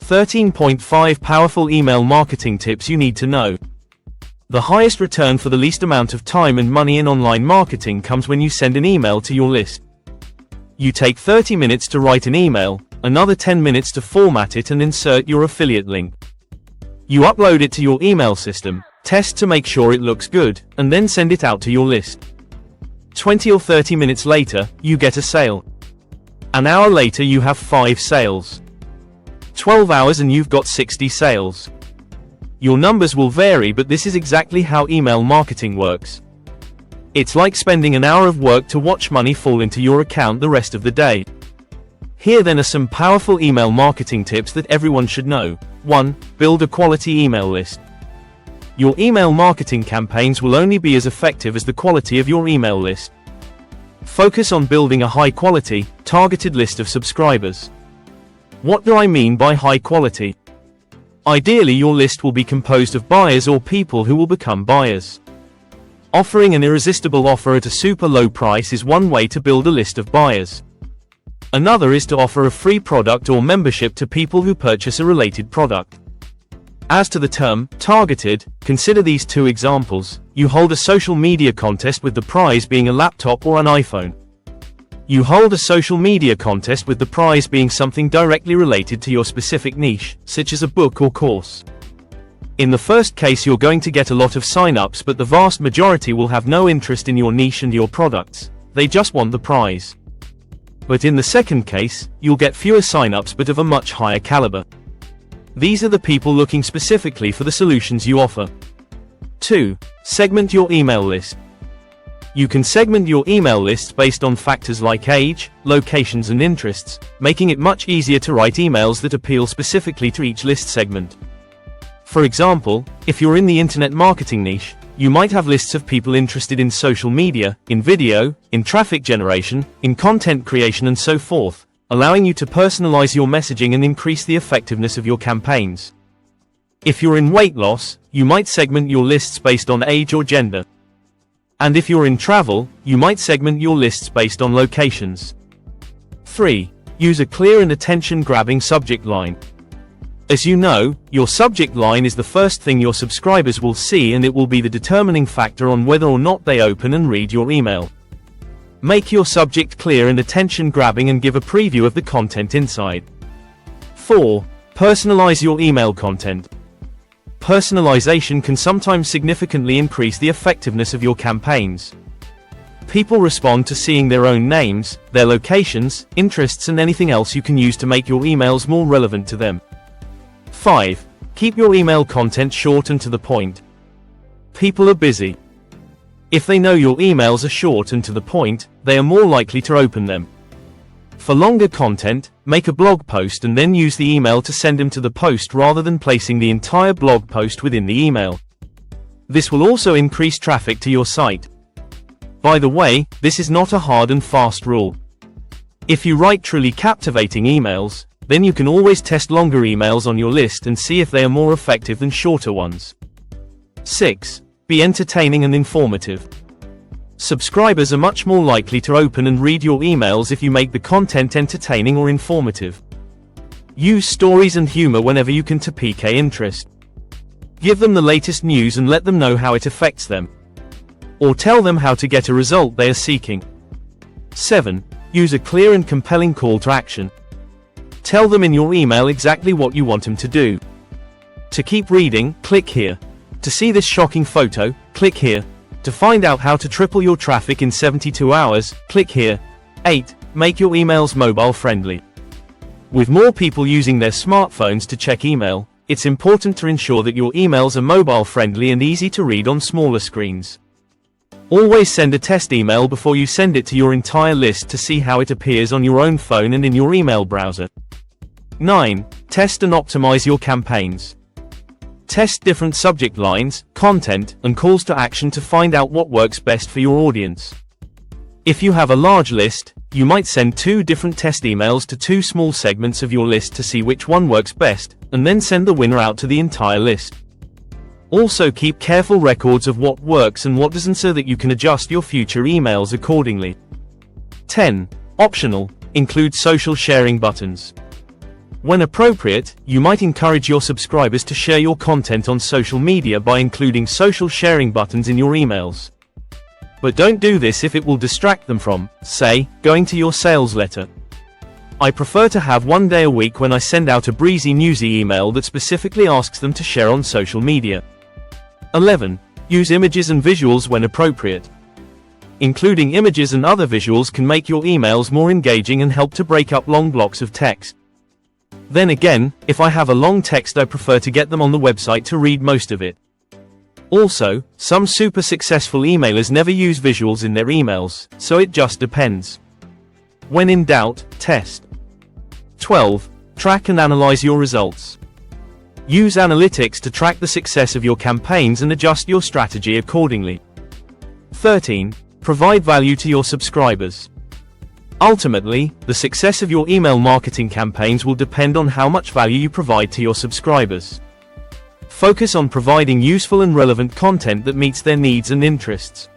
13.5 Powerful email marketing tips you need to know. The highest return for the least amount of time and money in online marketing comes when you send an email to your list. You take 30 minutes to write an email, another 10 minutes to format it and insert your affiliate link. You upload it to your email system, test to make sure it looks good, and then send it out to your list. 20 or 30 minutes later, you get a sale. An hour later you have 5 sales. 12 hours and you've got 60 sales. Your numbers will vary, but this is exactly how email marketing works. It's like spending an hour of work to watch money fall into your account the rest of the day. Here then are some powerful email marketing tips that everyone should know. 1. Build a quality email list. Your email marketing campaigns will only be as effective as the quality of your email list. Focus on building a high-quality, targeted list of subscribers. What do I mean by high quality? Ideally, your list will be composed of buyers or people who will become buyers. Offering an irresistible offer at a super low price is one way to build a list of buyers. Another is to offer a free product or membership to people who purchase a related product. As to the term, targeted, consider these 2 examples. You hold a social media contest with the prize being a laptop or an iPhone. You hold a social media contest with the prize being something directly related to your specific niche, such as a book or course. In the first case you're going to get a lot of sign-ups, but the vast majority will have no interest in your niche and your products, they just want the prize. But in the second case, you'll get fewer sign-ups but of a much higher caliber. These are the people looking specifically for the solutions you offer. 2. Segment your email list. You can segment your email lists based on factors like age, locations and interests, making it much easier to write emails that appeal specifically to each list segment. For example, if you're in the internet marketing niche, you might have lists of people interested in social media, in video, in traffic generation, in content creation and so forth, allowing you to personalize your messaging and increase the effectiveness of your campaigns. If you're in weight loss, you might segment your lists based on age or gender. And if you're in travel, you might segment your lists based on locations. 3. Use a clear and attention-grabbing subject line. As you know, your subject line is the first thing your subscribers will see, and it will be the determining factor on whether or not they open and read your email. Make your subject clear and attention-grabbing and give a preview of the content inside. 4. Personalize your email content. Personalization can sometimes significantly increase the effectiveness of your campaigns. People respond to seeing their own names, their locations, interests and anything else you can use to make your emails more relevant to them. 5. Keep your email content short and to the point. People are busy. If they know your emails are short and to the point, they are more likely to open them. For longer content, make a blog post and then use the email to send them to the post rather than placing the entire blog post within the email. This will also increase traffic to your site. By the way, this is not a hard and fast rule. If you write truly captivating emails, then you can always test longer emails on your list and see if they are more effective than shorter ones. 6. Be entertaining and informative. Subscribers are much more likely to open and read your emails if you make the content entertaining or informative. Use stories and humor whenever you can to pique interest. Give them the latest news and let them know how it affects them. Or tell them how to get a result they are seeking. 7. Use a clear and compelling call to action. Tell them in your email exactly what you want them to do. To keep reading, click here. To see this shocking photo, click here. To find out how to triple your traffic in 72 hours, click here. 8. Make your emails mobile friendly. With more people using their smartphones to check email, it's important to ensure that your emails are mobile friendly and easy to read on smaller screens. Always send a test email before you send it to your entire list to see how it appears on your own phone and in your email browser. 9. Test and optimize your campaigns. Test different subject lines, content, and calls to action to find out what works best for your audience. If you have a large list, you might send 2 different test emails to 2 small segments of your list to see which one works best, and then send the winner out to the entire list. Also keep careful records of what works and what doesn't so that you can adjust your future emails accordingly. 10. Optional. Include social sharing buttons. When appropriate, you might encourage your subscribers to share your content on social media by including social sharing buttons in your emails. But don't do this if it will distract them from, say, going to your sales letter. I prefer to have one day a week when I send out a breezy newsy email that specifically asks them to share on social media. 11. Use images and visuals when appropriate. Including images and other visuals can make your emails more engaging and help to break up long blocks of text. Then again, if I have a long text, I prefer to get them on the website to read most of it. Also, some super successful emailers never use visuals in their emails, so it just depends. When in doubt, test. 12. Track and analyze your results. Use analytics to track the success of your campaigns and adjust your strategy accordingly. 13. Provide value to your subscribers. Ultimately, the success of your email marketing campaigns will depend on how much value you provide to your subscribers. Focus on providing useful and relevant content that meets their needs and interests.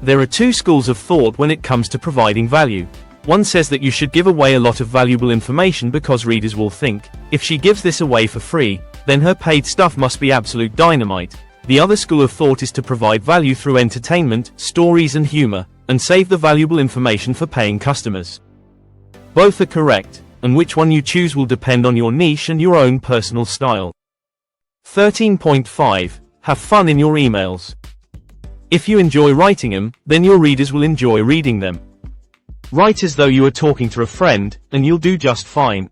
There are two schools of thought when it comes to providing value. One says that you should give away a lot of valuable information because readers will think, if she gives this away for free, then her paid stuff must be absolute dynamite. The other school of thought is to provide value through entertainment, stories and humor, and save the valuable information for paying customers. Both are correct, and which one you choose will depend on your niche and your own personal style. 13.5. Have fun in your emails. If you enjoy writing them, then your readers will enjoy reading them. Write as though you are talking to a friend, and you'll do just fine.